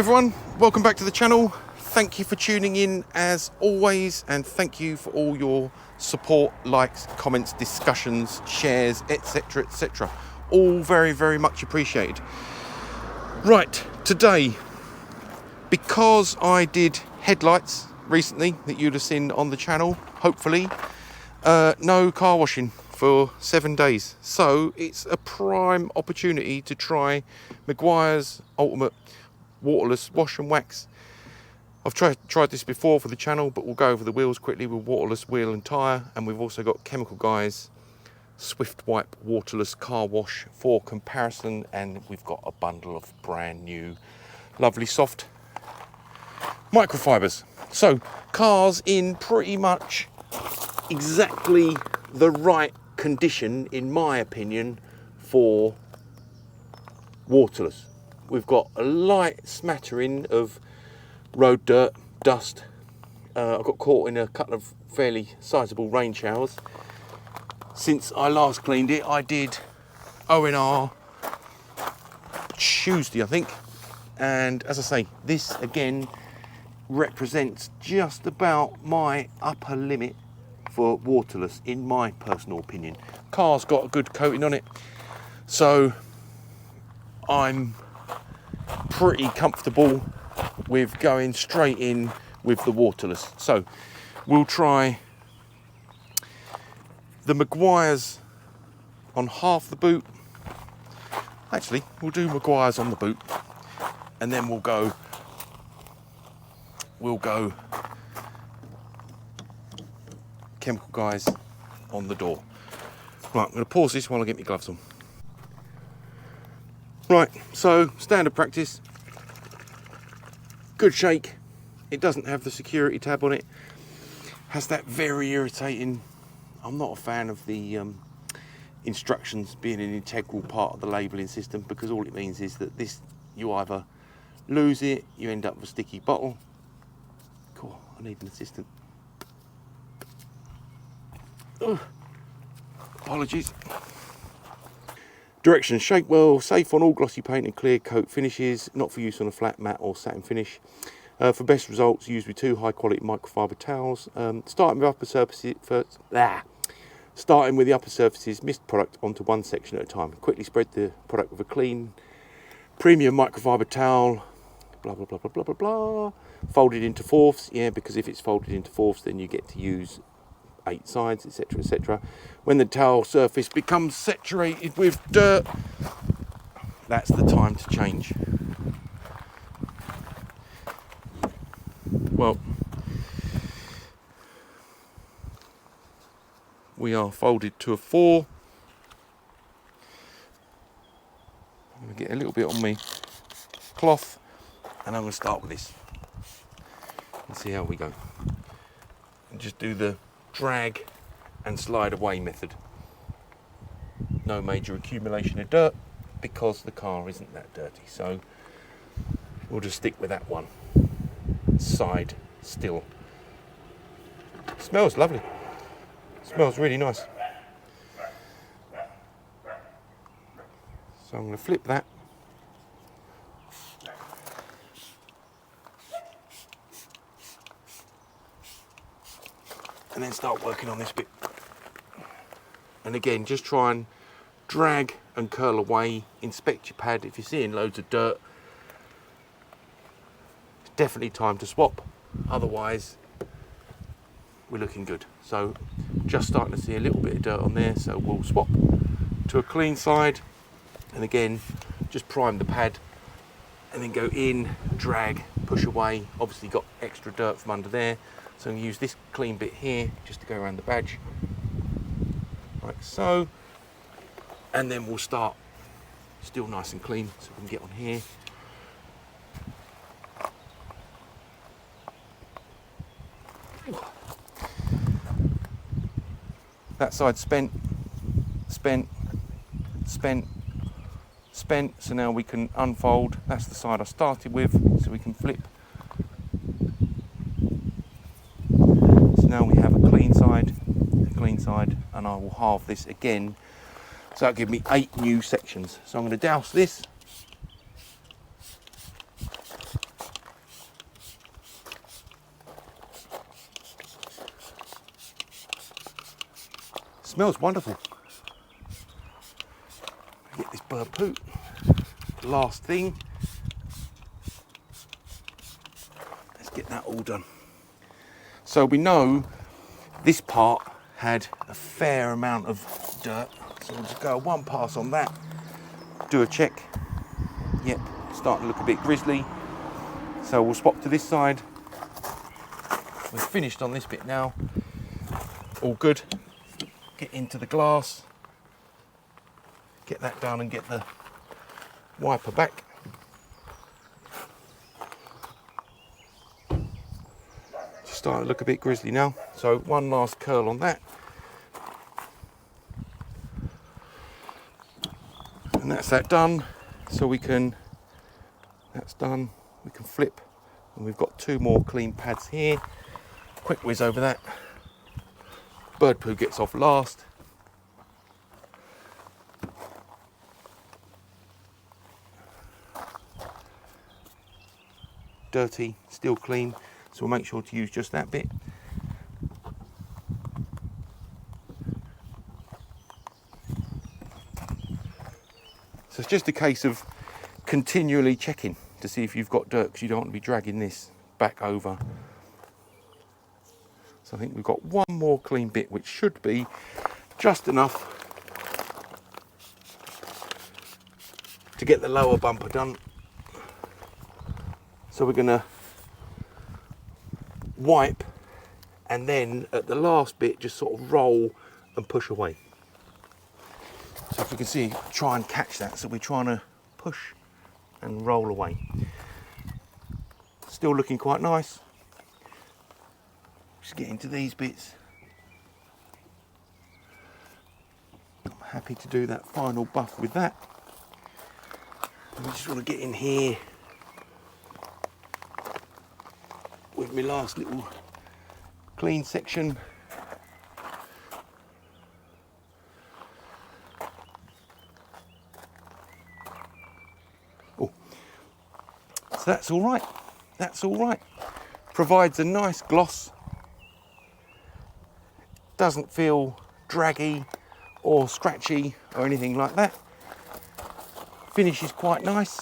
everyone, welcome back to the channel. Thank you for tuning in as always, and thank you for all your support, likes, comments, discussions, shares, etc, etc. All very much appreciated. Right, today, because I did headlights recently that you'd have seen on the channel, hopefully, no car washing for 7 days. So it's a prime opportunity to try Meguiars Ultimate waterless wash and wax. I've tried this before for the channel, but we'll go over the wheels quickly with waterless wheel and tyre, and we've also got Chemical Guys Swift Wipe waterless car wash for comparison, and we've got a bundle of brand new lovely soft microfibers. So cars in pretty much exactly the right condition, in my opinion, for waterless. We've got a light smattering of road dirt, dust. I got caught in a couple of fairly sizable rain showers. Since I last cleaned it, I did ONR Tuesday, I think. And as I say, this again represents just about my upper limit for waterless, in my personal opinion. Car's got a good coating on it, so I'm pretty comfortable with going straight in with the waterless. So we'll try the Meguiars on half the boot. Actually, we'll do Meguiars on the boot, and then we'll go Chemical Guys on the door. Right, I'm going to pause this while I get my gloves on. Right, so standard practice. Good shake. It doesn't have the security tab on it. Has that very irritating. I'm not a fan of the instructions being an integral part of the labelling system, because all it means is that this, you either lose it, you end up with a sticky bottle. Cool, I need an assistant. Ugh. Apologies. Directions: shake well, safe on all glossy paint and clear coat finishes, not for use on a flat matte or satin finish. For best results, use with 2 high quality microfiber towels. Starting with the upper surfaces, mist product onto one section at a time. Quickly spread the product with a clean premium microfiber towel. Blah blah blah blah blah blah blah. Folded into fourths, yeah, because if it's folded into fourths, then you get to use 8 sides, etc, etc. When the towel surface becomes saturated with dirt, that's the time to change. Well, we are folded to a 4. I'm going to get a little bit on my cloth, and I'm going to start with this and see how we go. And just do the drag and slide away method. No major accumulation of dirt, because the car isn't that dirty, so we'll just stick with that one side still. Smells lovely. Smells really nice. So I'm going to flip that. And then start working on this bit. And again, just try and drag and curl away. Inspect your pad. If you're seeing loads of dirt, it's definitely time to swap. Otherwise, we're looking good. So just starting to see a little bit of dirt on there, so we'll swap to a clean side. And again, just prime the pad and then go in, drag, push away. Obviously got extra dirt from under there, so I'm going to use this clean bit here just to go around the badge, like so. And then we'll start still nice and clean, so we can get on here. That side spent, spent, spent, spent. So now we can unfold. That's the side I started with, so we can flip. So now we have a clean side, and I will halve this again. So that'll give me 8 new sections. So I'm going to douse this. Smells wonderful. Get this bird poo. Last thing. Let's get that all done. So we know this part had a fair amount of dirt. So we'll just go one pass on that. Do a check. Yep, starting to look a bit grizzly. So we'll swap to this side. We're finished on this bit now. All good. Get into the glass. Get that done and get the wiper back. Just starting to look a bit grizzly now. So one last curl on that. And that's that done. So we can, that's done. We can flip. And we've got 2 more clean pads here. Quick whiz over that. Bird poo gets off last. Dirty, still clean, so we'll make sure to use just that bit. So it's just a case of continually checking to see if you've got dirt, because you don't want to be dragging this back over. So I think we've got one more clean bit, which should be just enough to get the lower bumper done. So we're going to wipe and then at the last bit just sort of roll and push away. So if we can see, try and catch that. So we're trying to push and roll away. Still looking quite nice. Just get into these bits. I'm happy to do that final buff with that. And we just want to get in here with my last little clean section. Oh, so that's all right. That's all right. Provides a nice gloss. Doesn't feel draggy or scratchy or anything like that. Finish is quite nice.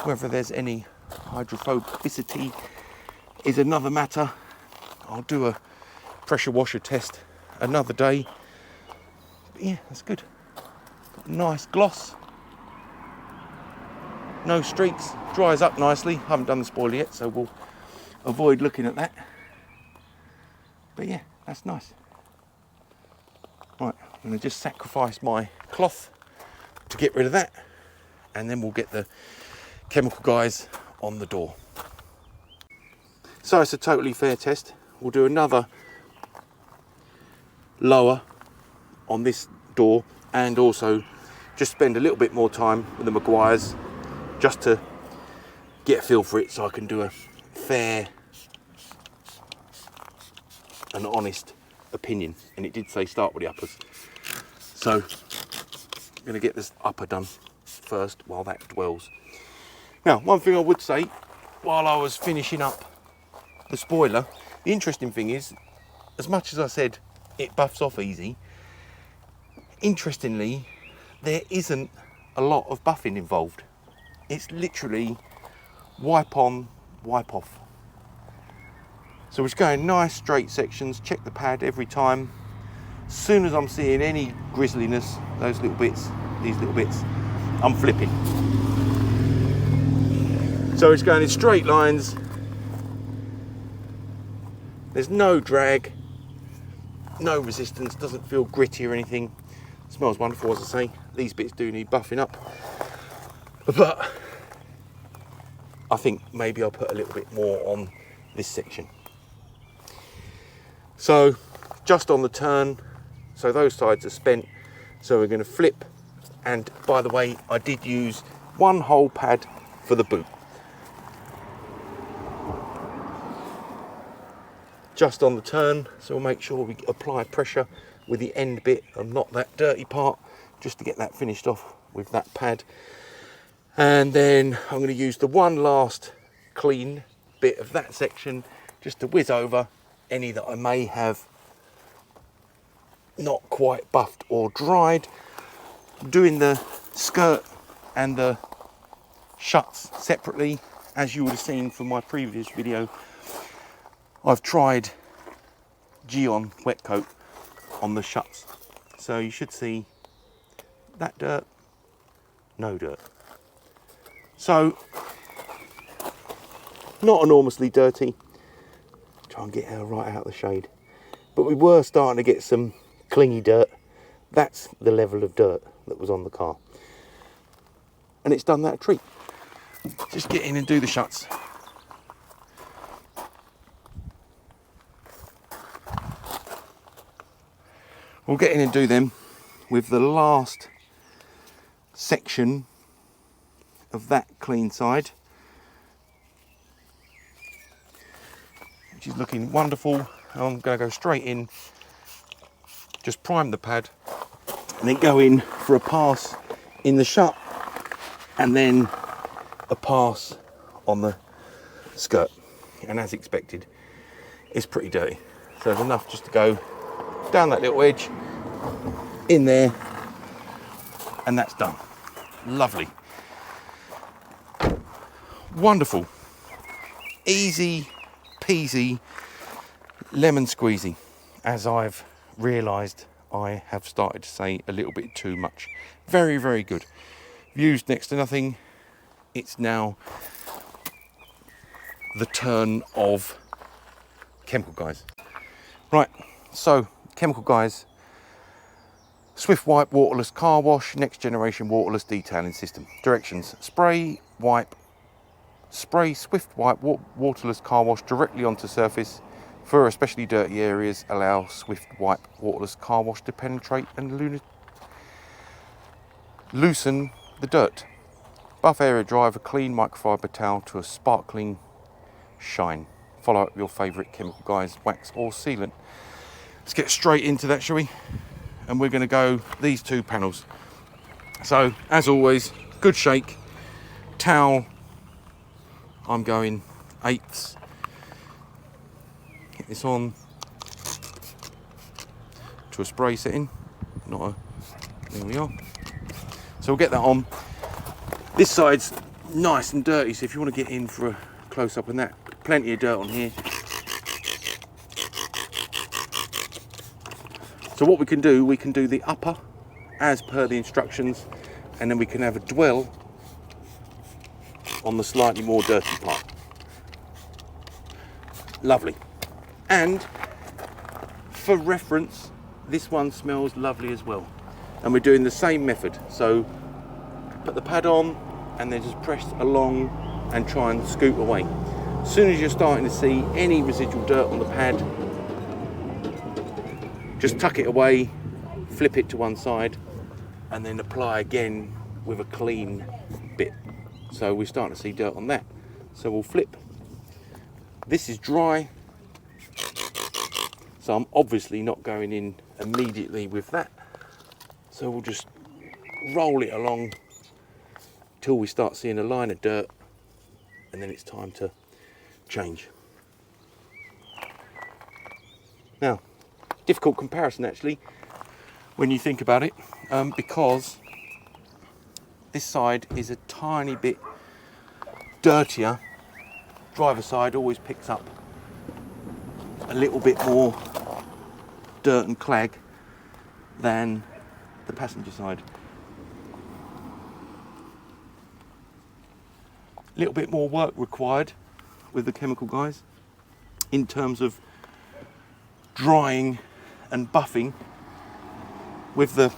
Whether there's any hydrophobicity is another matter. I'll do a pressure washer test another day. But yeah, that's good. Got a nice gloss. No streaks. Dries up nicely. Haven't done the spoiler yet, so we'll avoid looking at that. But yeah, that's nice. Right, I'm going to just sacrifice my cloth to get rid of that, and then we'll get the chemical guys on the door. So it's a totally fair test. We'll do another lower on this door, and also just spend a little bit more time with the Meguiars just to get a feel for it, so I can do a fair and honest opinion. And it did say start with the uppers, so I'm going to get this upper done first while that dwells. Now, one thing I would say while I was finishing up the spoiler, the interesting thing is, as much as I said it buffs off easy, interestingly there isn't a lot of buffing involved. It's literally wipe on, wipe off. So we're just going nice straight sections, check the pad every time. As soon as I'm seeing any grizzliness, those little bits, these little bits, I'm flipping. So it's going in straight lines. There's no drag, no resistance, doesn't feel gritty or anything. It smells wonderful, as I say. These bits do need buffing up, but I think maybe I'll put a little bit more on this section. So just on the turn, so those sides are spent, so we're going to flip. And by the way, I did use one whole pad for the boot. Just on the turn, so we'll make sure we apply pressure with the end bit and not that dirty part, just to get that finished off with that pad. And then I'm going to use the one last clean bit of that section just to whiz over any that I may have not quite buffed or dried. Doing the skirt and the shuts separately, as you would have seen from my previous video. I've tried Geon wet coat on the shuts, so you should see that dirt, no dirt. So not enormously dirty. Try and get her right out of the shade, but we were starting to get some clingy dirt. That's the level of dirt that was on the car, and it's done that a treat. Just get in and do the shuts. We'll get in and do them with the last section of that clean side, which is looking wonderful. I'm going to go straight in, just prime the pad, and then go in for a pass in the shut, and then a pass on the skirt. And as expected, it's pretty dirty, so there's enough just to go down that little edge in there, and that's done. Lovely, wonderful, easy peasy lemon squeezy, as I've realised I have started to say a little bit too much. Very, very good. Used next to nothing. It's now the turn of Chemical Guys. Right, so Chemical Guys Swift Wipe waterless car wash, next generation waterless detailing system. Directions: spray Swift Wipe waterless car wash directly onto surface. For especially dirty areas, allow Swift Wipe waterless car wash to penetrate and loosen the dirt. Buff area dry with a clean microfiber towel to a sparkling shine. Follow up your favourite Chemical Guys wax or sealant. Let's get straight into that, shall we? And we're going to go these two panels. So, as always, good shake. Towel, I'm going 1/8. Get this on to a spray setting. There we are. So we'll get that on. This side's nice and dirty, so if you want to get in for a close-up on that, plenty of dirt on here. So what we can do the upper as per the instructions, and then we can have a dwell on the slightly more dirty part. Lovely. And for reference, this one smells lovely as well. And we're doing the same method. So put the pad on and then just press along and try and scoot away. As soon as you're starting to see any residual dirt on the pad, just tuck it away, flip it to one side, and then apply again with a clean bit. So we're starting to see dirt on that. So we'll flip. This is dry, so I'm obviously not going in immediately with that. So we'll just roll it along till we start seeing a line of dirt, and then it's time to change. Now, difficult comparison actually when you think about it, because this side is a tiny bit dirtier. Driver side always picks up a little bit more dirt and clag than the passenger side. A little bit more work required with the Chemical Guys in terms of drying and buffing. With the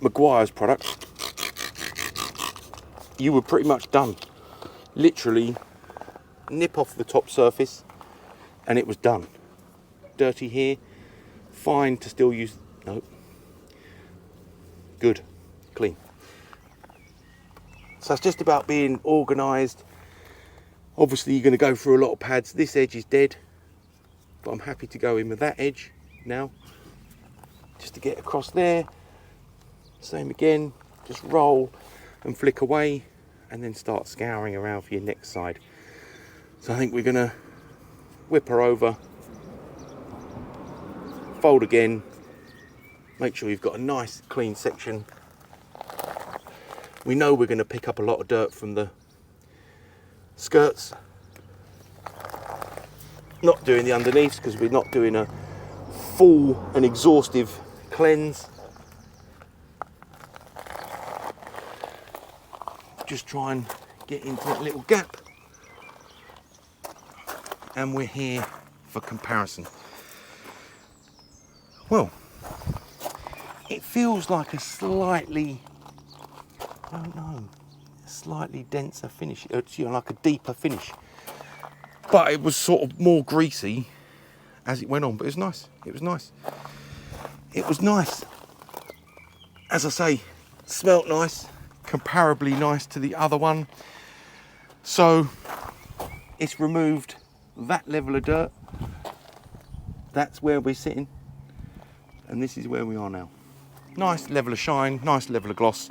Meguiars product, you were pretty much done. Literally nip off the top surface and it was done. Dirty here, fine to still use, no, good, clean. So it's just about being organised. Obviously you're going to go through a lot of pads. This edge is dead, but I'm happy to go in with that edge now, just to get across there. Same again, just roll and flick away and then start scouring around for your next side. So I think we're gonna whip her over, fold again, make sure you've got a nice clean section. We know we're going to pick up a lot of dirt from the skirts. Not doing the underneath because we're not doing a full and exhaustive cleanse. Just try and get into that little gap. And we're here for comparison. Well, it feels like a slightly, I don't know, slightly denser finish. It's, you know, like a deeper finish. But it was sort of more greasy as it went on. But it was nice. It was nice. It was nice. As I say, smelt nice, comparably nice to the other one. So it's removed that level of dirt. That's where we're sitting. And this is where we are now. Nice level of shine, nice level of gloss.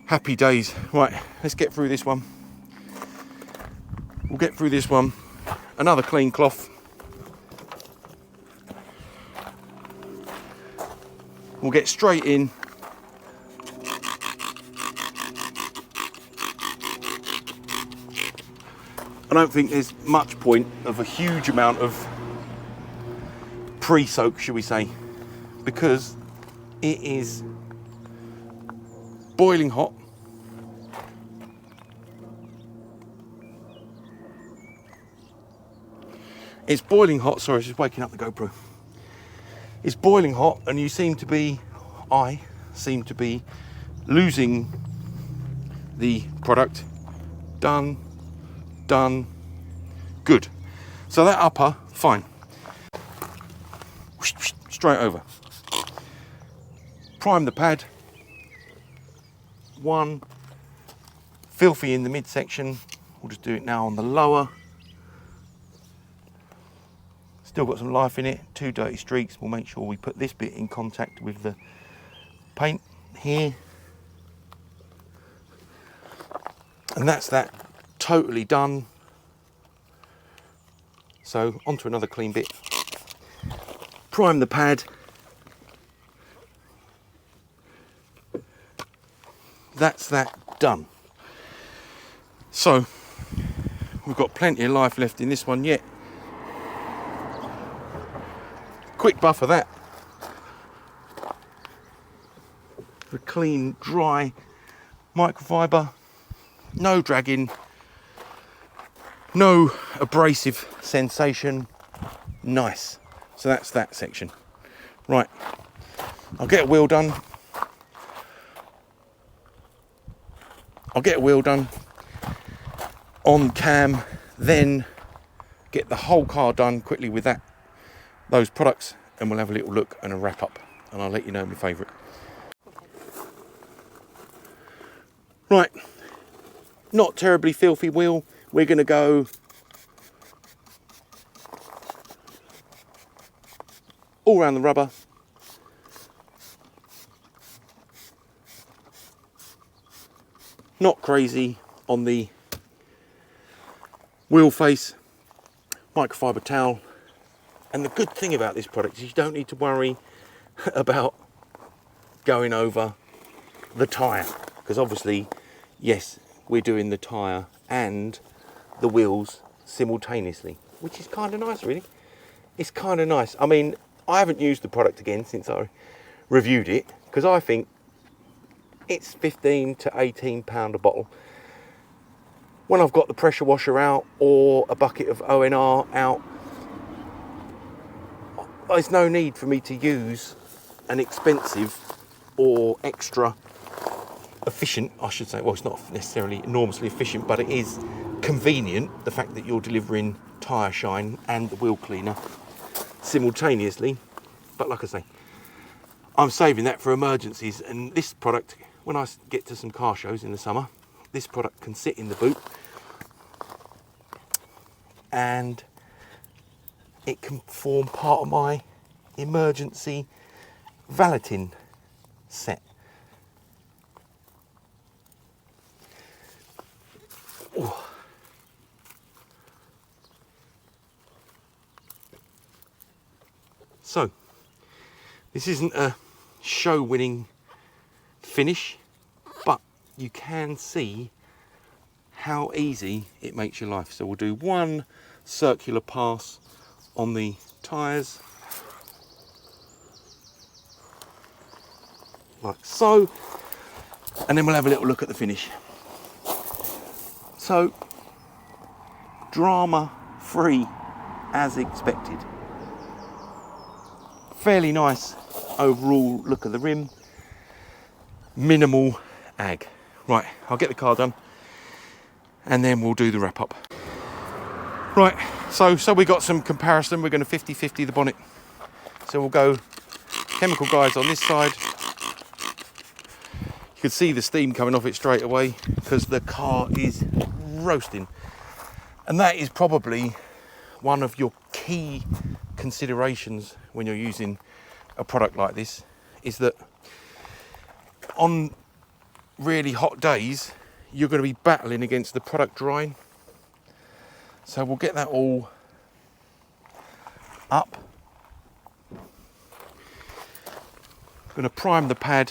Happy days. Right, let's get through this one. We'll get through this one. Another clean cloth. We'll get straight in. I don't think there's much point of a huge amount of pre-soak, should we say, because it is boiling hot. It's boiling hot. Sorry, it's just waking up the GoPro. It's boiling hot, and I seem to be losing the product. Done, good. So that upper, fine. Straight over. Prime the pad. One. Filthy in the midsection. We'll just do it now on the lower. Still got some life in it. 2 dirty streaks. We'll make sure we put this bit in contact with the paint here. And that's that. Totally done. So onto another clean bit. Prime the pad. That's that done. So we've got plenty of life left in this one yet. Quick buff of that. The clean, dry microfiber. No dragging. No abrasive sensation. Nice. So that's that section. Right. I'll get a wheel done. On cam, then get the whole car done quickly with those products, and we'll have a little look and a wrap up, and I'll let you know my favourite. Right, not terribly filthy wheel. We're going to go all around the rubber. Not crazy on the wheel face. Microfiber towel. And the good thing about this product is you don't need to worry about going over the tyre, because obviously, yes, we're doing the tyre and the wheels simultaneously, which is kind of nice, really. It's kind of nice. I mean, I haven't used the product again since I reviewed it, because I think it's £15 to £18 a bottle. When I've got the pressure washer out or a bucket of ONR out, there's no need for me to use an expensive or extra efficient, I should say. Well, it's not necessarily enormously efficient, but it is convenient, the fact that you're delivering tyre shine and the wheel cleaner simultaneously. But like I say, I'm saving that for emergencies, and this product, when I get to some car shows in the summer, this product can sit in the boot and it can form part of my emergency valeting set. Ooh. So this isn't a show winning finish, but you can see how easy it makes your life. So we'll do one circular pass on the tyres, like so, and then we'll have a little look at the finish. So, drama free as expected. Fairly nice overall look of the rim, minimal ag. Right, I'll get the car done and then we'll do the wrap up. Right, so we got some comparison. We're going to 50-50 the bonnet. So we'll go Chemical Guys on this side. You can see the steam coming off it straight away because the car is roasting. And that is probably one of your key considerations when you're using a product like this, is that on really hot days, you're going to be battling against the product drying. So we'll get that all up. I'm going to prime the pad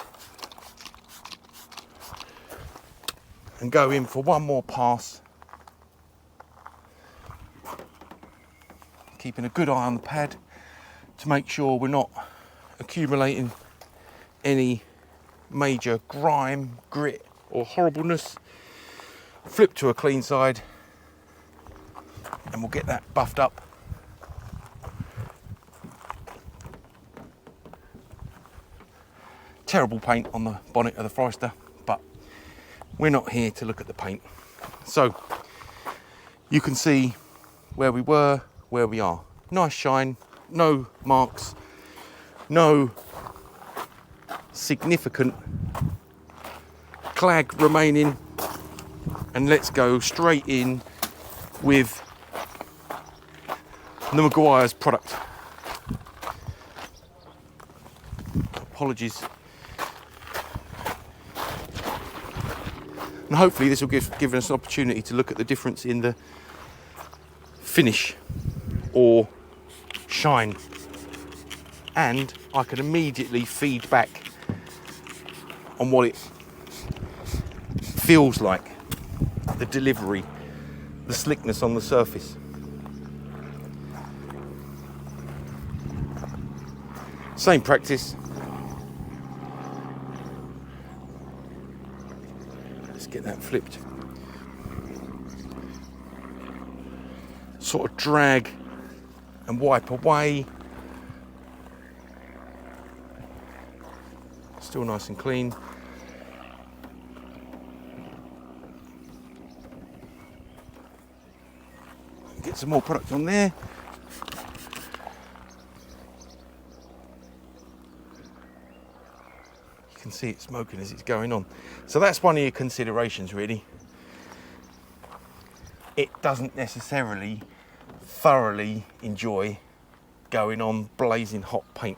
and go in for one more pass, keeping a good eye on the pad to make sure we're not accumulating any major grime, grit or horribleness. Flip to a clean side and we'll get that buffed up. Terrible paint on the bonnet of the Forester, but we're not here to look at the paint. So you can see where we were, where we are. Nice shine, no marks, no significant clag remaining, and let's go straight in with the Meguiars product. Apologies. And hopefully this will give us an opportunity to look at the difference in the finish or shine, and I can immediately feed back on what it feels like, the delivery, the slickness on the surface. Same practice. Let's get that flipped. Sort of drag and wipe away. Still nice and clean. Get some more product on there. You can see it smoking as it's going on. So that's one of your considerations, really. It doesn't necessarily thoroughly enjoy going on blazing hot paint,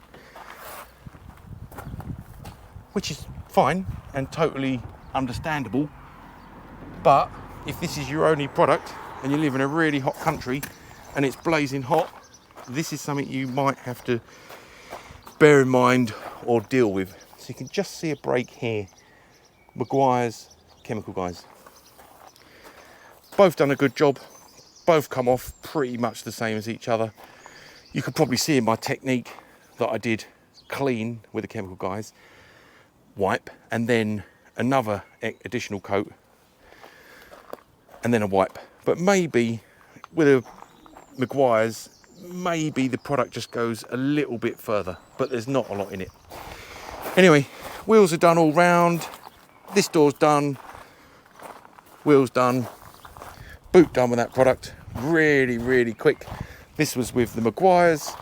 which is fine and totally understandable. But if this is your only product and you live in a really hot country and it's blazing hot, this is something you might have to bear in mind or deal with. So you can just see a break here. Meguiars, Chemical Guys. Both done a good job. Both come off pretty much the same as each other. You could probably see in my technique that I did clean with the Chemical Guys, wipe, and then another additional coat, and then a wipe. But maybe with a Meguiars, maybe the product just goes a little bit further, but there's not a lot in it. Anyway, wheels are done all round. This door's done. Wheels done. Boot done with that product. Really, really quick. This was with the Meguiars.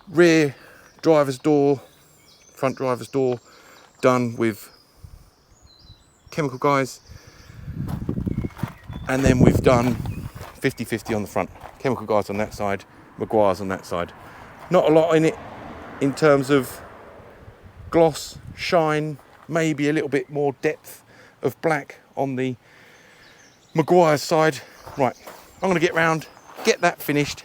Rear driver's door, front driver's door, done with Chemical Guys. And then we've done 50-50 on the front. Chemical Guys on that side, Meguiars on that side. Not a lot in it in terms of gloss, shine, maybe a little bit more depth of black on the Meguiars side. Right, I'm going to get round, get that finished,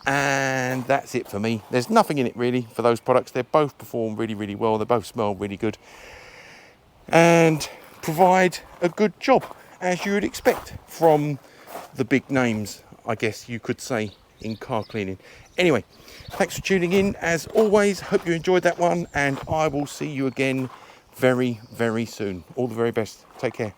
And that's it for me. There's nothing in it really for those products. They both perform really, really well. They both smell really good and provide a good job, as you would expect from the big names, I guess you could say, in car cleaning. Anyway, thanks for tuning in. As always, hope you enjoyed that one, and I will see you again very, very soon. All the very best. Take care.